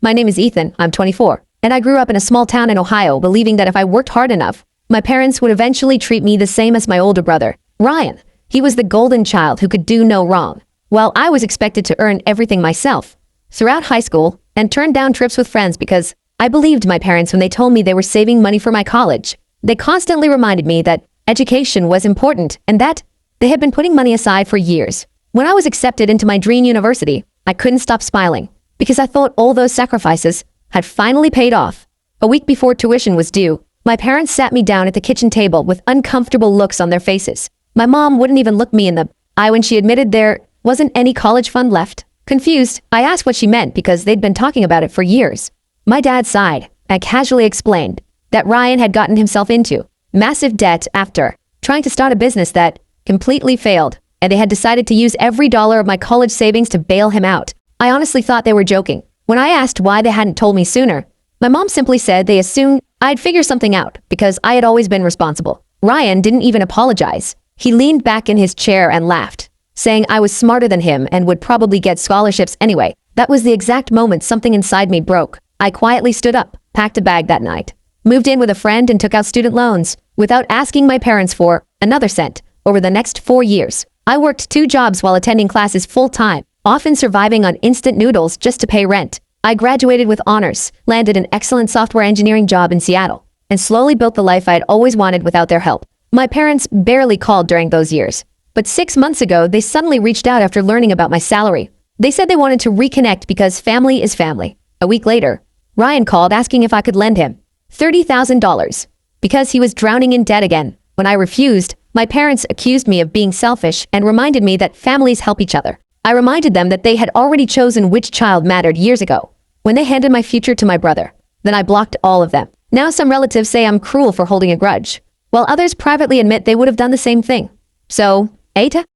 My name is Ethan, I'm 24, and I grew up in a small town in Ohio believing that if I worked hard enough, my parents would eventually treat me the same as my older brother, Ryan. He was the golden child who could do no wrong, while I was expected to earn everything myself. Throughout high school, and turned down trips with friends because I believed my parents when they told me they were saving money for my college. They constantly reminded me that education was important and that they had been putting money aside for years. When I was accepted into my dream university, I couldn't stop smiling because I thought all those sacrifices had finally paid off. A week before tuition was due, my parents sat me down at the kitchen table with uncomfortable looks on their faces. My mom wouldn't even look me in the eye when she admitted there wasn't any college fund left. Confused, I asked what she meant because they'd been talking about it for years. My dad sighed and casually explained that Ryan had gotten himself into massive debt after trying to start a business that completely failed, and they had decided to use every dollar of my college savings to bail him out. I honestly thought they were joking. When I asked why they hadn't told me sooner, my mom simply said they assumed I'd figure something out because I had always been responsible. Ryan didn't even apologize. He leaned back in his chair and laughed, saying I was smarter than him and would probably get scholarships anyway. That was the exact moment something inside me broke. I quietly stood up, packed a bag that night, moved in with a friend and took out student loans without asking my parents for another cent. Over the next 4 years, I worked 2 jobs while attending classes full-time, often surviving on instant noodles just to pay rent. I graduated with honors, landed an excellent software engineering job in Seattle, and slowly built the life I'd always wanted without their help. My parents barely called during those years, but 6 months ago, they suddenly reached out after learning about my salary. They said they wanted to reconnect because family is family. A week later, Ryan called asking if I could lend him $30,000 because he was drowning in debt again. When I refused, my parents accused me of being selfish and reminded me that families help each other. I reminded them that they had already chosen which child mattered years ago when they handed my future to my brother. Then I blocked all of them. Now some relatives say I'm cruel for holding a grudge, while others privately admit they would have done the same thing. So, Eta?